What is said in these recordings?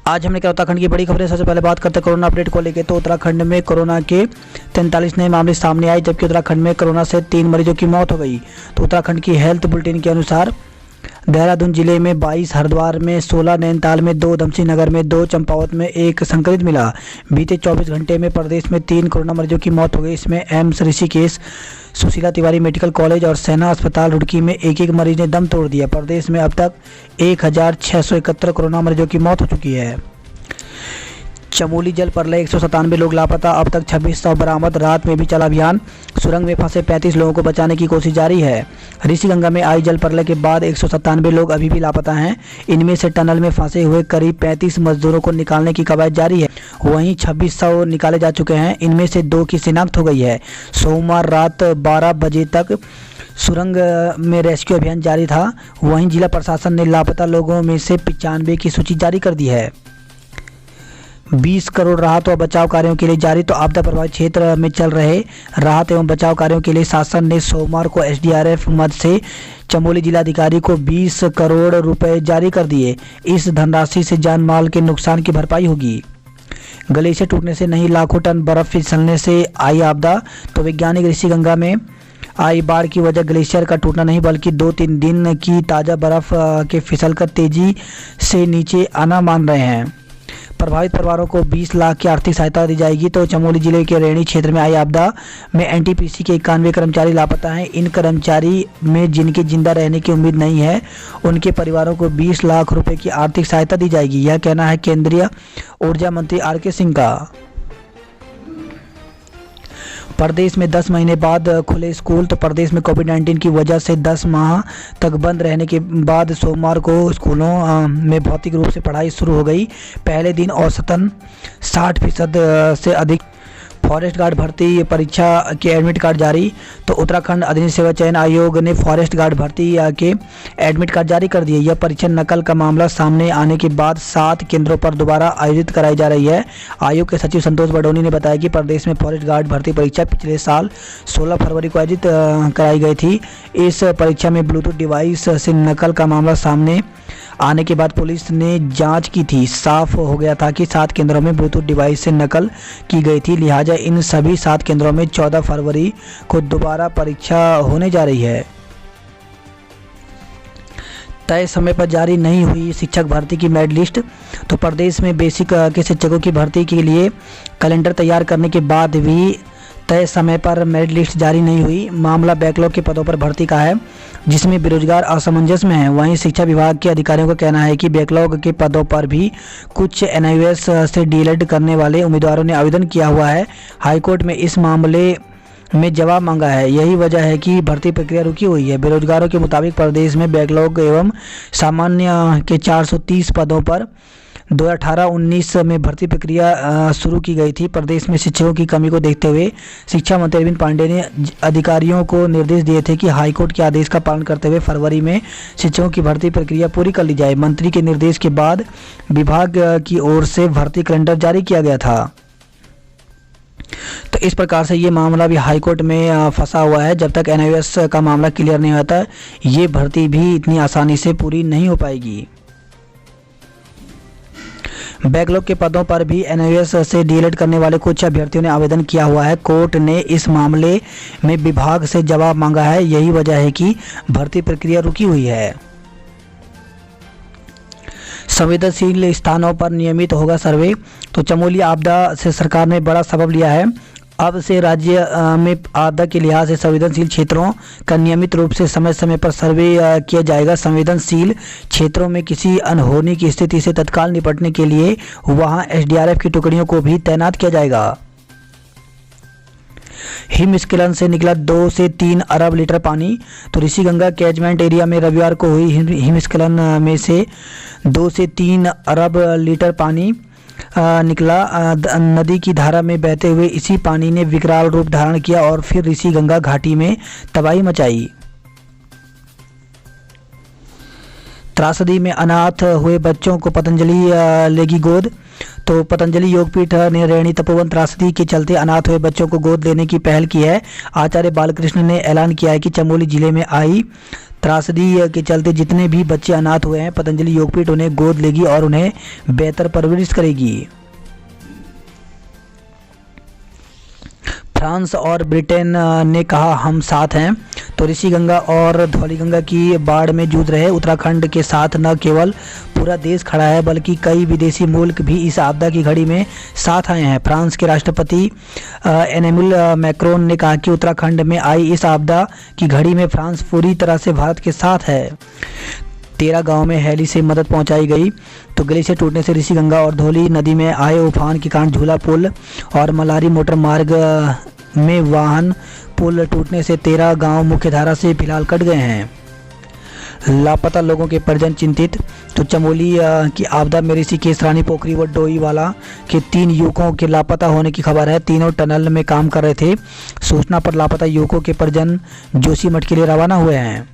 आज हमने क्या उत्तराखंड की बड़ी खबरें। सबसे पहले बात करते हैं कोरोना अपडेट को लेकर। तो उत्तराखंड में कोरोना के 43 नए मामले सामने आए, जबकि उत्तराखंड में कोरोना से 3 मरीजों की मौत हो गई। तो उत्तराखंड की हेल्थ बुलेटिन के अनुसार देहरादून जिले में 22, हरिद्वार में 16, नैनीताल में 2, उधमसिंह नगर में 2, चंपावत में 1 संक्रमित मिला। बीते 24 घंटे में प्रदेश में 3 कोरोना मरीजों की मौत हो गई। इसमें AIIMS Rishikesh, Sushila Tiwari medical college और सेना अस्पताल रुड़की में एक एक मरीज ने दम तोड़ दिया। प्रदेश में अब तक 1671 कोरोना मरीजों की मौत हो चुकी है। चमोली जल प्रलय 197 लोग लापता, अब तक 2600 बरामद। रात में भी चला अभियान, सुरंग में फंसे 35 लोगों को बचाने की कोशिश जारी है। ऋषिगंगा में आई जल प्रलय के बाद 197 लोग अभी भी लापता हैं। इनमें से टनल में फंसे हुए करीब 35 मजदूरों को निकालने की कवायद जारी है। वहीं 2600 निकाले जा चुके हैं। इनमें से 2 की शिनाख्त हो गई है। सोमवार रात 12 बजे तक सुरंग में रेस्क्यू अभियान जारी था। वहीं जिला प्रशासन ने लापता लोगों में से 95 की सूची जारी कर दी है। 20 करोड़ राहत और बचाव कार्यों के लिए जारी। तो आपदा प्रभावित क्षेत्र में चल रहे राहत एवं बचाव कार्यों के लिए शासन ने सोमवार को एसडीआरएफ मद से चमोली जिलाधिकारी को 20 करोड़ रुपए जारी कर दिए। इस धनराशि से जान माल के नुकसान की भरपाई होगी। ग्लेशियर टूटने से नहीं, लाखों टन बर्फ फिसलने से आई आपदा। तो वैज्ञानिक ऋषिगंगा में आई बाढ़ की वजह ग्लेशियर का टूटना नहीं, बल्कि 2-3 दिन की ताज़ा बर्फ के फिसलकर तेजी से नीचे आना मान रहे हैं। प्रभावित परिवारों को 20 लाख की आर्थिक सहायता दी जाएगी। तो चमोली जिले के रैणी क्षेत्र में आई आपदा में एनटीपीसी के 91 कर्मचारी लापता हैं। इन कर्मचारी में जिनके जिंदा रहने की उम्मीद नहीं है, उनके परिवारों को 20 लाख रुपए की आर्थिक सहायता दी जाएगी। यह कहना है केंद्रीय ऊर्जा मंत्री आर.के. सिंह का। प्रदेश में 10 महीने बाद खुले स्कूल। तो प्रदेश में कोविड-19 की वजह से 10 माह तक बंद रहने के बाद सोमवार को स्कूलों में भौतिक रूप से पढ़ाई शुरू हो गई। पहले दिन औसतन 60% से अधिक फॉरेस्ट गार्ड भर्ती परीक्षा के एडमिट कार्ड जारी। तो उत्तराखंड अधीन सेवा चयन आयोग ने फॉरेस्ट गार्ड भर्ती के एडमिट कार्ड जारी कर दिए। यह परीक्षा नकल का मामला सामने आने के बाद 7 केंद्रों पर दोबारा आयोजित कराई जा रही है। आयोग के सचिव संतोष बडोनी ने बताया कि प्रदेश में फॉरेस्ट गार्ड भर्ती परीक्षा पिछले साल 16 फरवरी को आयोजित कराई गई थी। इस परीक्षा में ब्लूटूथ डिवाइस से नकल का मामला सामने आने के बाद पुलिस ने जांच की थी। साफ हो गया था कि 7 केंद्रों में ब्लूटूथ डिवाइस से नकल की गई थी। लिहाजा इन सभी 7 केंद्रों में 14 फरवरी को दोबारा परीक्षा होने जा रही है। तय समय पर जारी नहीं हुई शिक्षक भर्ती की मेरिट लिस्ट। तो प्रदेश में बेसिक के शिक्षकों की भर्ती के लिए कैलेंडर तैयार करने के बाद भी तय समय पर मेरिट लिस्ट जारी नहीं हुई। मामला बैकलॉग के पदों पर भर्ती का है, जिसमें बेरोजगार असमंजस में है। वहीं शिक्षा विभाग के अधिकारियों का कहना है कि बैकलॉग के पदों पर भी कुछ एनआईओएस से डीएलएड करने वाले उम्मीदवारों ने आवेदन किया हुआ है। हाईकोर्ट में इस मामले में जवाब मांगा है। यही वजह है कि भर्ती प्रक्रिया रुकी हुई है। बेरोजगारों के मुताबिक प्रदेश में बैकलॉग एवं सामान्य के 430 पदों पर 2018-19 में भर्ती प्रक्रिया शुरू की गई थी। प्रदेश में शिक्षकों की कमी को देखते हुए शिक्षा मंत्री अरविंद पांडेय ने अधिकारियों को निर्देश दिए थे कि हाईकोर्ट के आदेश का पालन करते हुए फरवरी में शिक्षकों की भर्ती प्रक्रिया पूरी कर ली जाए। मंत्री के निर्देश के बाद विभाग की ओर से भर्ती कैलेंडर जारी किया गया था। तो इस प्रकार से ये मामला भी हाईकोर्ट में फंसा हुआ है। जब तक एनआईओएस का मामला क्लियर नहीं होता, ये भर्ती भी इतनी आसानी से पूरी नहीं हो पाएगी। बैकलॉग के पदों पर भी एनआईओएस से डीएलएड करने वाले कुछ अभ्यर्थियों ने आवेदन किया हुआ है। कोर्ट ने इस मामले में विभाग से जवाब मांगा है। यही वजह है कि भर्ती प्रक्रिया रुकी हुई है। संवेदनशील स्थानों पर नियमित होगा सर्वे। तो चमोली आपदा से सरकार ने बड़ा सबब लिया है। अब से राज्य में आपदा के लिहाज से संवेदनशील क्षेत्रों का नियमित रूप से समय समय पर सर्वे किया जाएगा। संवेदनशील क्षेत्रों में किसी अनहोनी की स्थिति से तत्काल निपटने के लिए वहां एसडीआरएफ की टुकड़ियों को भी तैनात किया जाएगा। हिमस्खलन से निकला 2 से 3 अरब लीटर पानी। तो ऋषिगंगा कैचमेंट एरिया में रविवार को हुई हिमस्खलन में से 2 से 3 अरब लीटर पानी निकला। नदी की धारा में बहते हुए इसी पानी ने विकराल रूप धारण किया और फिर ऋषिगंगा घाटी में तबाही मचाई। त्रासदी में अनाथ हुए बच्चों को पतंजलि लेगी गोद। तो पतंजलि योगपीठ ने रेणी तपोवन त्रासदी के चलते अनाथ हुए बच्चों को गोद लेने की पहल की है। आचार्य बालकृष्ण ने ऐलान किया है कि चमोली जिले में आई त्रासदी के चलते जितने भी बच्चे अनाथ हुए हैं, पतंजलि योगपीठ उन्हें गोद लेगी और उन्हें बेहतर परवरिश करेगी। फ्रांस और ब्रिटेन ने कहा हम साथ हैं। तो ऋषिगंगा और धौलीगंगा की बाढ़ में जूझ रहे उत्तराखंड के साथ न केवल पूरा देश खड़ा है बल्कि कई विदेशी मुल्क भी इस आपदा की घड़ी में साथ आए हैं। फ्रांस के राष्ट्रपति एमेनुएल मैक्रोन ने कहा कि उत्तराखंड में आई इस आपदा की घड़ी में फ्रांस पूरी तरह से भारत के साथ है। 13 गांव में हेली से मदद पहुंचाई गई। तो ग्लेशियर टूटने से ऋषिगंगा और धौली नदी में आए उफान के कारण झूला पुल और मलारी मोटर मार्ग में वाहन पुल टूटने से 13 गांव मुख्यधारा से फिलहाल कट गए हैं। लापता लोगों के परिजन चिंतित। तो चमोली की आपदा में ऋषिकेश, रानी पोखरी व डोईवाला के 3 युवकों के लापता होने की खबर है। तीनों टनल में काम कर रहे थे। सूचना पर लापता युवकों के परिजन जोशीमठ के लिए रवाना हुए हैं।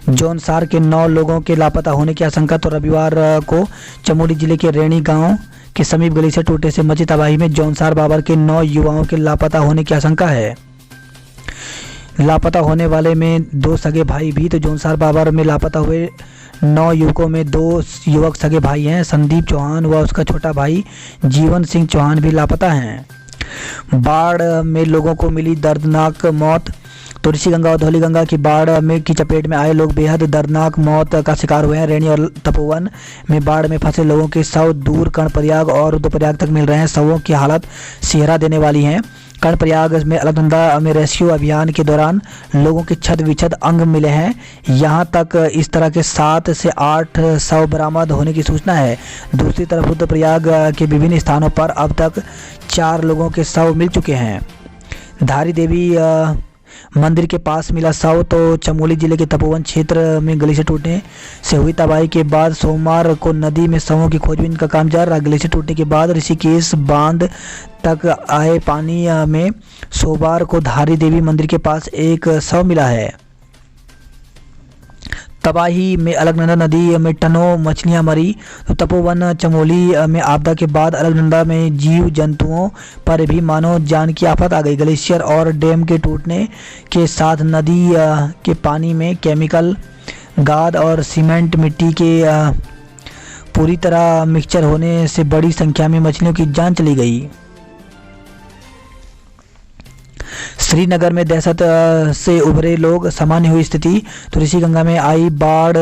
जौनसार के 9 लोगों के लापता होने की आशंका। तो रविवार को चमोली जिले के रेणी गांव के समीप ग्लेशियर टूटने से मची तबाही में जौनसार बाबर के 9 युवाओं के लापता होने की आशंका है। लापता होने वाले में 2 सगे भाई भी। तो जौनसार बाबर में लापता हुए 9 युवकों में 2 युवक सगे भाई हैं। संदीप चौहान व उसका छोटा भाई जीवन सिंह चौहान भी लापता हैं। बाढ़ में लोगों को मिली दर्दनाक मौत। तो ऋषिगंगा और धौलीगंगा की बाढ़ में की चपेट में आए लोग बेहद दर्दनाक मौत का शिकार हुए हैं। रेणी और तपोवन में बाढ़ में फंसे लोगों के शव दूर कर्णप्रयाग और रुद्रप्रयाग तक मिल रहे हैं। शवों की हालत सिहरा देने वाली है। कर्णप्रयाग में अलकनंदा में रेस्क्यू अभियान के दौरान लोगों के छद विच्छद अंग मिले हैं। यहां तक इस तरह के 7 से 8 शव बरामद होने की सूचना है। दूसरी तरफ रुद्रप्रयाग के विभिन्न स्थानों पर अब तक 4 लोगों के शव मिल चुके हैं। धारी देवी मंदिर के पास मिला शव। तो चमोली जिले के तपोवन क्षेत्र में ग्लेशियर टूटने से हुई तबाही के बाद सोमवार को नदी में शवों की खोजबीन का काम जारी रहा। ग्लेशियर टूटने के बाद ऋषिकेश बांध तक आए पानी में सोमवार को धारी देवी मंदिर के पास एक शव मिला है। तबाही में अलकनंदा नदी में टनों मछलियां मरी। तो तपोवन चमोली में आपदा के बाद अलकनंदा में जीव जंतुओं पर भी मानव जान की आफत आ गई। ग्लेशियर और डैम के टूटने के साथ नदी के पानी में केमिकल गाद और सीमेंट मिट्टी के पूरी तरह मिक्सचर होने से बड़ी संख्या में मछलियों की जान चली गई। श्रीनगर में दहशत से उभरे लोग, सामान्य हुई स्थिति। तो ऋषिगंगा में आई बाढ़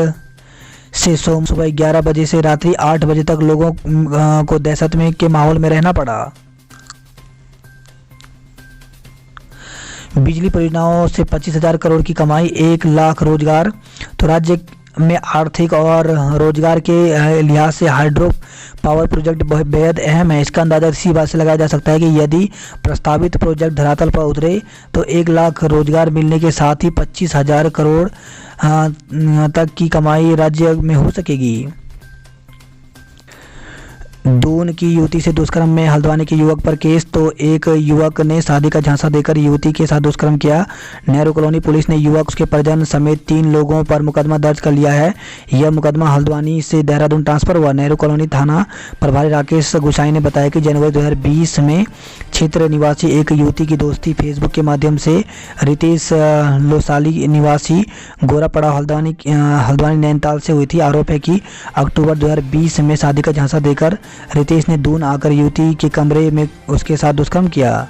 से सुबह 11 बजे से रात्रि 8 बजे तक लोगों को दहशत में के माहौल में रहना पड़ा। बिजली परियोजनाओं से 25,000 करोड़ की कमाई, 1 लाख रोजगार। तो राज्य में आर्थिक और रोजगार के लिहाज से हाइड्रो पावर प्रोजेक्ट बेहद अहम है। इसका अंदाजा इसी बात से लगाया जा सकता है कि यदि प्रस्तावित प्रोजेक्ट धरातल पर उतरे तो 1 लाख रोजगार मिलने के साथ ही 25,000 करोड़ तक की कमाई राज्य में हो सकेगी। दून की युवती से दुष्कर्म में हल्द्वानी के युवक पर केस। तो एक युवक ने शादी का झांसा देकर युवती के साथ दुष्कर्म किया। नेहरू कॉलोनी पुलिस ने युवक, उसके परिजन समेत 3 लोगों पर मुकदमा दर्ज कर लिया है। यह मुकदमा हल्द्वानी से देहरादून ट्रांसफर हुआ। नेहरू कॉलोनी थाना प्रभारी राकेश गुसाई ने बताया कि जनवरी 2020 में क्षेत्र निवासी एक युवती की दोस्ती फेसबुक के माध्यम से रितेश लोसाली निवासी गोरापड़ा हल्द्वानी नैनीताल से हुई थी। आरोप है कि अक्टूबर 2020 में शादी का झांसा देकर रितेश ने दून आकर युवती के कमरे में उसके साथ दुष्कर्म किया।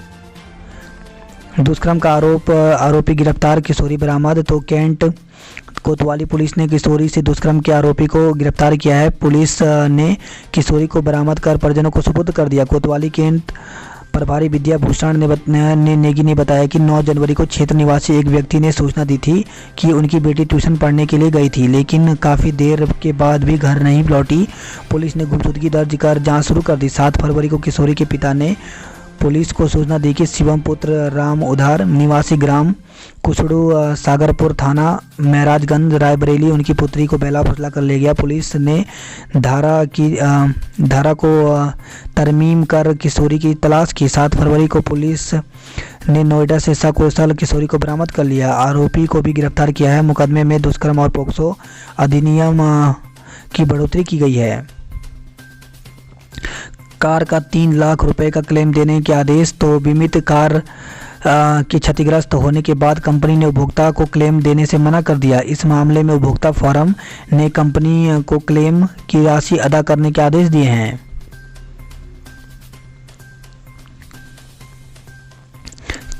दुष्कर्म का आरोपी गिरफ्तार, किशोरी बरामद। तो कैंट कोतवाली पुलिस ने किशोरी से दुष्कर्म के आरोपी को गिरफ्तार किया है। पुलिस ने किशोरी को बरामद कर परिजनों को सुपुर्द कर दिया। कोतवाली कैंट प्रभारी विद्या भूषण नेगी ने बताया कि 9 जनवरी को क्षेत्र निवासी एक व्यक्ति ने सूचना दी थी कि उनकी बेटी ट्यूशन पढ़ने के लिए गई थी, लेकिन काफ़ी देर के बाद भी घर नहीं लौटी। पुलिस ने गुमशुदगी दर्ज कर जांच शुरू कर दी। 7 फरवरी को किशोरी के पिता ने पुलिस को सूचना दी कि शिवम पुत्र राम उधार निवासी ग्राम कुसड़ू सागरपुर थाना महराजगंज रायबरेली उनकी पुत्री को बेला फुसला कर ले गया। पुलिस ने धारा को तरमीम कर किशोरी की तलाश की। 7 फरवरी को पुलिस ने नोएडा से सकुशल किशोरी को बरामद कर लिया। आरोपी को भी गिरफ्तार किया है। मुकदमे में दुष्कर्म और पोक्सो अधिनियम की बढ़ोतरी की गई है। कार का 3 लाख रुपए का क्लेम देने के आदेश। तो बीमित कार के क्षतिग्रस्त होने के बाद कंपनी ने उपभोक्ता को क्लेम देने से मना कर दिया। इस मामले में उपभोक्ता फोरम ने कंपनी को क्लेम की राशि अदा करने के आदेश दिए हैं।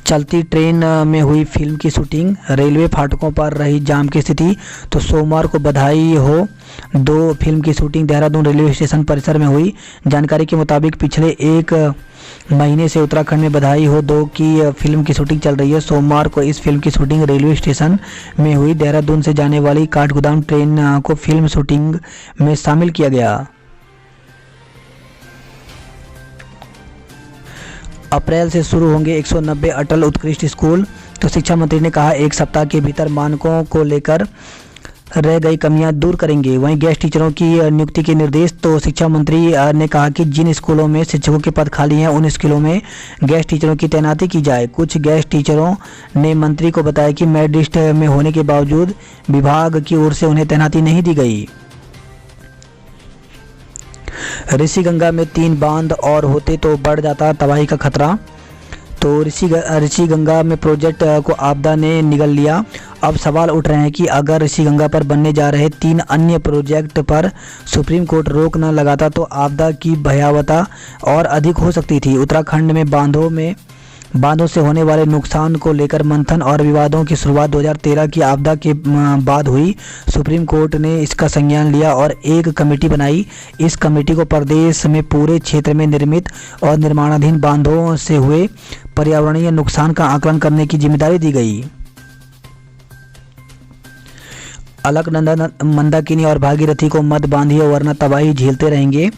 चलती ट्रेन में हुई फिल्म की शूटिंग, रेलवे फाटकों पर रही जाम की स्थिति। तो सोमवार को बधाई हो 2 फिल्म की शूटिंग देहरादून रेलवे स्टेशन परिसर में हुई। जानकारी के मुताबिक पिछले 1 महीने से उत्तराखंड में बधाई हो 2 की फिल्म की शूटिंग चल रही है। सोमवार को इस फिल्म की शूटिंग रेलवे स्टेशन में हुई। देहरादून से जाने वाली काठगोदाम ट्रेन को फिल्म शूटिंग में शामिल किया गया। अप्रैल से शुरू होंगे 190 अटल उत्कृष्ट स्कूल। तो शिक्षा मंत्री ने कहा 1 सप्ताह के भीतर मानकों को लेकर रह गई कमियां दूर करेंगे। वहीं गेस्ट टीचरों की नियुक्ति के निर्देश। तो शिक्षा मंत्री ने कहा कि जिन स्कूलों में शिक्षकों के पद खाली हैं उन स्कूलों में गेस्ट टीचरों की तैनाती की जाए। कुछ गेस्ट टीचरों ने मंत्री को बताया कि मेरिट लिस्ट में होने के बावजूद विभाग की ओर से उन्हें तैनाती नहीं दी गई। ऋषिगंगा में 3 बांध और होते तो बढ़ जाता तबाही का खतरा। तो ऋषिगंगा में प्रोजेक्ट को आपदा ने निगल लिया। अब सवाल उठ रहे हैं कि अगर ऋषिगंगा पर बनने जा रहे 3 अन्य प्रोजेक्ट पर सुप्रीम कोर्ट रोक न लगाता तो आपदा की भयावहता और अधिक हो सकती थी। उत्तराखंड में बांधों से होने वाले नुकसान को लेकर मंथन और विवादों की शुरुआत 2013 की आपदा के बाद हुई। सुप्रीम कोर्ट ने इसका संज्ञान लिया और एक कमेटी बनाई। इस कमेटी को प्रदेश में पूरे क्षेत्र में निर्मित और निर्माणाधीन बांधों से हुए पर्यावरणीय नुकसान का आकलन करने की जिम्मेदारी दी गई। अलकनंदा, मंदाकिनी और भागीरथी को मत बांधिए वरना तबाही झेलते रहेंगे।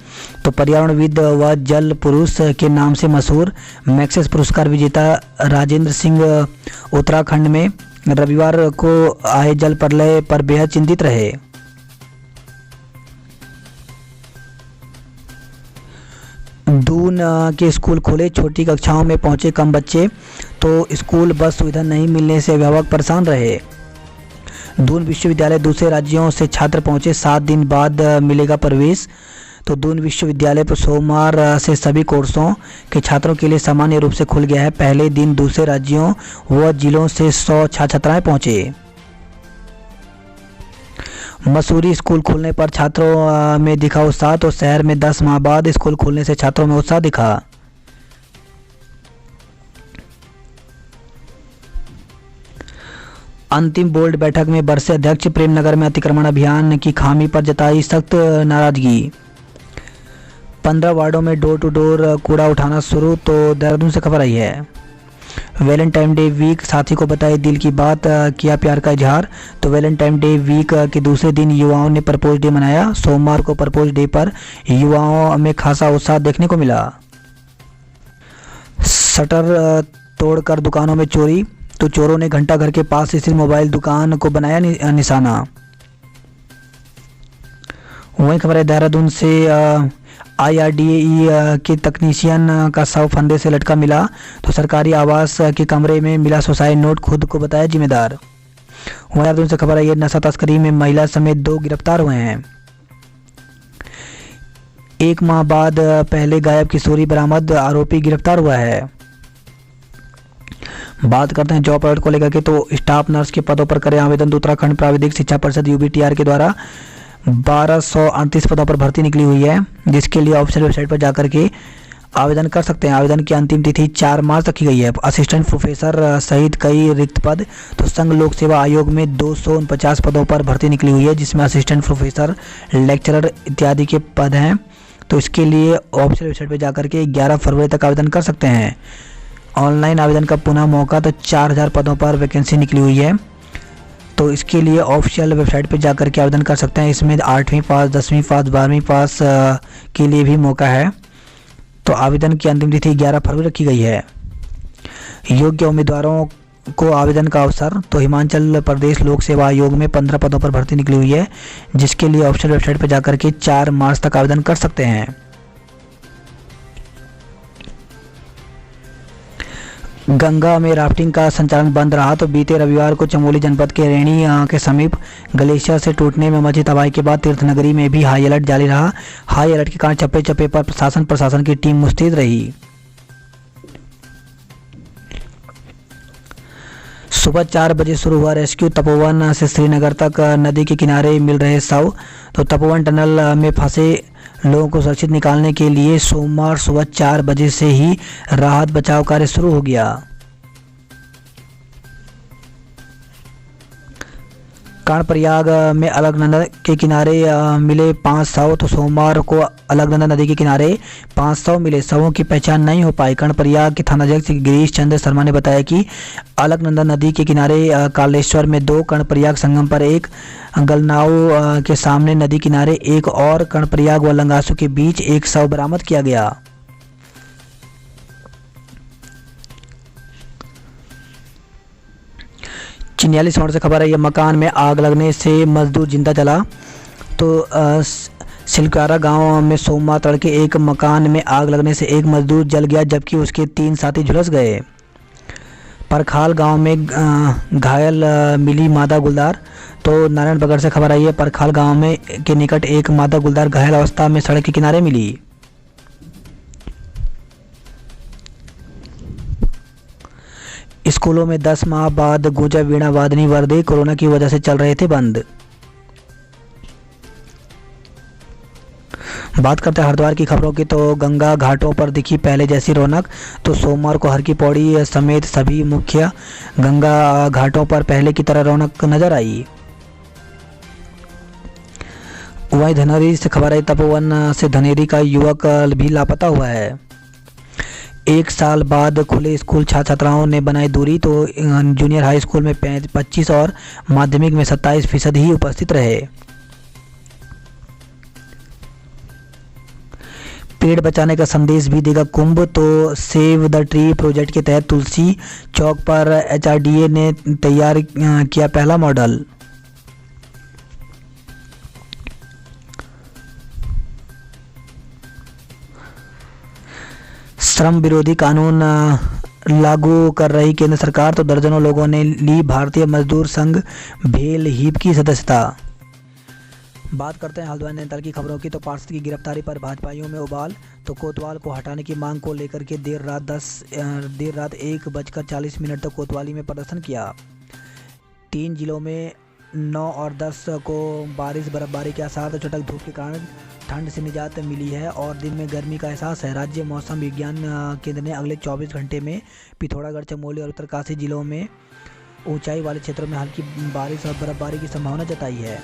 तो पर्यावरणविद व जल पुरुष के नाम से मशहूर मैक्सेस पुरस्कार विजेता राजेंद्र सिंह उत्तराखंड में रविवार को आए जल प्रलय पर बेहद चिंतित रहे। दून के स्कूल खुले, छोटी कक्षाओं में पहुंचे कम बच्चे। तो स्कूल बस सुविधा नहीं मिलने से अभिभावक परेशान रहे। दून विश्वविद्यालय दूसरे राज्यों से छात्र पहुंचे, 7 दिन बाद मिलेगा प्रवेश। तो दून विश्वविद्यालय पर सोमवार से सभी कोर्सों के छात्रों के लिए सामान्य रूप से खुल गया है। पहले दिन दूसरे राज्यों व जिलों से 100 छात्र-छात्राएं पहुंचे। मसूरी स्कूल खुलने पर छात्रों में दिखा उत्साह। तो शहर में 10 माह बाद स्कूल खुलने से छात्रों में उत्साह दिखा। अंतिम बोर्ड बैठक में बरसे अध्यक्ष, प्रेमनगर में अतिक्रमण अभियान की खामी पर जताई सख्त नाराजगी। 15 वार्डों में डोर टू डोर कूड़ा उठाना शुरू। तो देहरादून से खबर आई है। वैलेंटाइन डे वीक, साथी को बताई दिल की बात, किया प्यार का इजहार। तो वैलेंटाइन डे वीक के दूसरे दिन युवाओं ने प्रपोज डे मनाया। सोमवार को प्रपोज डे पर युवाओं में खासा उत्साह देखने को मिला। शटर तोड़कर दुकानों में चोरी। तो चोरों ने घंटा घर के पास स्थित मोबाइल दुकान को बनाया निशाना। वहीं खबर है देहरादून से IRDAE के तकनीशियन का शव फंदे से लटका मिला। तो सरकारी आवास के कमरे में मिला सुसाइड नोट, खुद को बताया जिम्मेदार। वहीं देहरादून से खबर है नशा तस्करी में महिला समेत 2 गिरफ्तार हुए हैं। 1 माह बाद पहले गायब किशोरी बरामद, आरोपी गिरफ्तार हुआ है। बात करते हैं जॉब अलर्ट को लेकर के। तो स्टाफ नर्स के पदों पर करें आवेदन। तो उत्तराखंड प्राविधिक शिक्षा परिषद UBTR के द्वारा 1238 पदों पर भर्ती निकली हुई है, जिसके लिए ऑफिशियल वेबसाइट पर जाकर के आवेदन कर सकते हैं। आवेदन की अंतिम तिथि 4 मार्च रखी गई है। असिस्टेंट प्रोफेसर सहित कई रिक्त पद। तो संघ लोक सेवा आयोग में 249 पदों पर भर्ती निकली हुई है, जिसमें असिस्टेंट प्रोफेसर, लेक्चरर इत्यादि के पद हैं। तो इसके लिए ऑफिशियल वेबसाइट पर जाकर के 11 फरवरी तक आवेदन कर सकते हैं। ऑनलाइन आवेदन का पुनः मौका। तो 4000 पदों पर वैकेंसी निकली हुई है। तो इसके लिए ऑफिशियल वेबसाइट पर जाकर के आवेदन कर सकते हैं। इसमें 8वीं पास, 10वीं पास, 12वीं पास के लिए भी मौका है। तो आवेदन की अंतिम तिथि 11 फरवरी रखी गई है। योग्य उम्मीदवारों को आवेदन का अवसर। तो हिमाचल प्रदेश लोक सेवा आयोग में 15 पदों पर भर्ती निकली हुई है, जिसके लिए ऑफिशियल वेबसाइट पर जाकर के 4 मार्च तक आवेदन कर सकते हैं। गंगा में राफ्टिंग का संचालन बंद रहा तो बीते रविवार को चमोली जनपद के रेणी के समीप ग्लेशियर से टूटने में मची तबाही के बाद तीर्थनगरी में भी हाई अलर्ट जारी रहा। हाई अलर्ट के कारण चप्पे चप्पे पर प्रशासन की टीम मुस्तैद रही। सुबह 4 बजे शुरू हुआ रेस्क्यू। तपोवन से श्रीनगर तक नदी के किनारे मिल रहे शव। तो तपोवन टनल में फंसे लोगों को सुरक्षित निकालने के लिए सोमवार सुबह 4 बजे से ही राहत बचाव कार्य शुरू हो गया। कर्णप्रयाग में अलकनंदा के किनारे मिले 5 शव। तो सोमवार को अलकनंदा नदी के किनारे 5 शव मिले। शवों की पहचान नहीं हो पाई। कर्णप्रयाग के थानाध्यक्ष गिरीश चंद्र शर्मा ने बताया कि अलकनंदा नदी के किनारे कालेश्वर में 2, कर्णप्रयाग संगम पर 1, गलनाऊ के सामने नदी किनारे 1 और कर्णप्रयाग व लंगासू के बीच 1 शव बरामद किया गया। चिन्याली शहर से खबर है, यह मकान में आग लगने से मजदूर जिंदा जला। तो सिलकारा गांव में सोमवार तड़के एक मकान में आग लगने से एक मजदूर जल गया जबकि उसके 3 साथी झुलस गए। परखाल गांव में घायल मिली मादा गुलदार। तो नारायण बगड़ से खबर आई है, परखाल गांव में के निकट एक मादा गुलदार घायल अवस्था में सड़क के किनारे मिली। स्कूलों में 10 माह बाद गूंजा वीणा वादनी वर्दी। कोरोना की वजह से चल रहे थे बंद। बात करते हैं हरिद्वार की खबरों की। तो गंगा घाटों पर दिखी पहले जैसी रौनक। तो सोमवार को हर की पौड़ी समेत सभी मुख्य गंगा घाटों पर पहले की तरह रौनक नजर आई। वहीं धनेरी से खबर आई, तपोवन से धनेरी का युवक भी लापता हुआ है। 1 साल बाद खुले स्कूल छात्र छात्राओं ने बनाई दूरी। तो जूनियर हाई स्कूल में 25 और माध्यमिक में 27% ही उपस्थित रहे। पेड़ बचाने का संदेश भी देगा कुंभ। तो सेव द ट्री प्रोजेक्ट के तहत तुलसी चौक पर HRDA ने तैयार किया पहला मॉडल। श्रम विरोधी कानून लागू कर रही केंद्र सरकार। तो दर्जनों लोगों ने ली भारतीय मजदूर संघ भेल हीप की सदस्यता। बात करते हैं हल्द्वानी नैनीताल की खबरों की। तो पार्षद की गिरफ्तारी पर भाजपाइयों में उबाल। तो कोतवाल को हटाने की मांग को लेकर के देर रात 1:40 तक कोतवाली में प्रदर्शन किया। 3 जिलों में 9 और 10 को बारिश बर्फबारी के आसार। तो चटक धूप के कारण ठंड से निजात मिली है और दिन में गर्मी का एहसास है। राज्य मौसम विज्ञान केंद्र ने अगले 24 घंटे में पिथौरागढ़, चमोली और उत्तरकाशी जिलों में ऊंचाई वाले क्षेत्रों में हल्की बारिश और बर्फबारी की संभावना जताई है।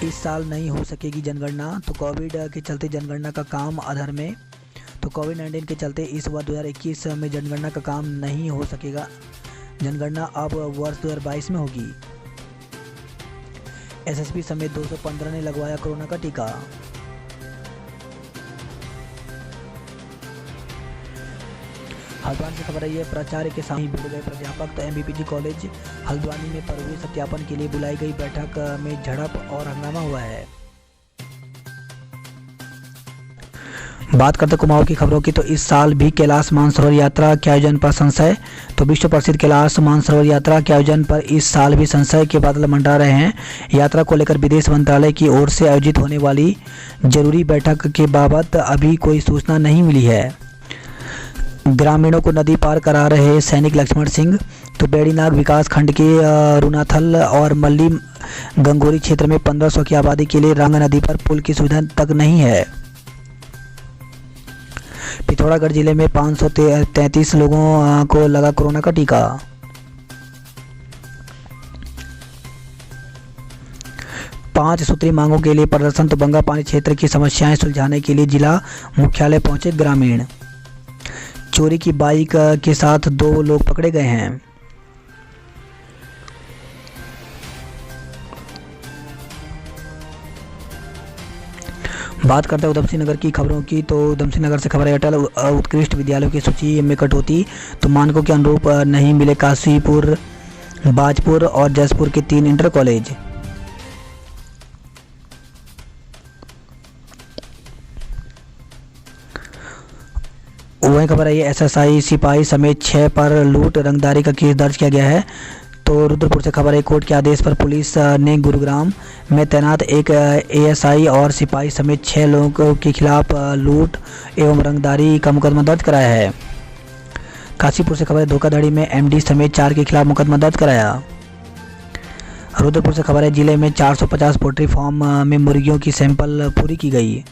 इस साल नहीं हो सकेगी जनगणना। तो कोविड के चलते जनगणना का काम अधर में। तो कोविड-19 के चलते इस वर्ष 2021 में जनगणना का काम नहीं हो सकेगा। जनगणना अब वर्ष 2022 में होगी। SSB समेत 215 ने लगवाया कोरोना का टीका। हल्द्वानी से खबर आई है, प्राचार्य के सामने भिड़ गए प्राध्यापक। तो MBPG कॉलेज हल्द्वानी में पर हुए सत्यापन के लिए बुलाई गई बैठक में झड़प और हंगामा हुआ है। बात करते कुमाऊं की खबरों की। तो इस साल भी कैलाश मानसरोवर यात्रा के आयोजन पर संशय। तो विश्व प्रसिद्ध कैलाश मानसरोवर यात्रा के आयोजन पर इस साल भी संशय के बादल मंडरा रहे हैं। यात्रा को लेकर विदेश मंत्रालय की ओर से आयोजित होने वाली जरूरी बैठक के बाबत अभी कोई सूचना नहीं मिली है। ग्रामीणों को नदी पार करा रहे सैनिक लक्ष्मण सिंह। तो बेड़ीनाग विकास खंड के रुनाथल और मल्ली गंगोरी क्षेत्र में 1500 की आबादी के लिए रंग नदी पर पुल की सुविधा तक नहीं है। पिथौरागढ़ जिले में 533 लोगों को लगा कोरोना का टीका। पांच सूत्री मांगों के लिए प्रदर्शन। तो बंगापानी क्षेत्र की समस्याएं सुलझाने के लिए जिला मुख्यालय पहुंचे ग्रामीण। चोरी की बाइक के साथ 2 लोग पकड़े गए हैं। बात करते हैं उधमसिंह नगर की खबरों की। तो उधमसिंह नगर से खबर है, अटल उत्कृष्ट विद्यालयों की सूची में कटौती। तो मानकों के अनुरूप नहीं मिले काशीपुर, बाजपुर और जसपुर के 3 इंटर कॉलेज। वहीं खबर है ये एसएसआई सिपाही समेत 6 पर लूट रंगदारी का केस दर्ज किया गया है। तो रुद्रपुर से खबर है कोर्ट के आदेश पर पुलिस ने गुरुग्राम में तैनात एक एएसआई और सिपाही समेत 6 लोगों के खिलाफ लूट एवं रंगदारी का मुकदमा दर्ज कराया है। काशीपुर से खबर है धोखाधड़ी में एमडी समेत 4 के खिलाफ मुकदमा दर्ज कराया। रुद्रपुर से खबर है जिले में 450 पोल्ट्री फार्म में मुर्गियों की सैंपल पूरी की गई।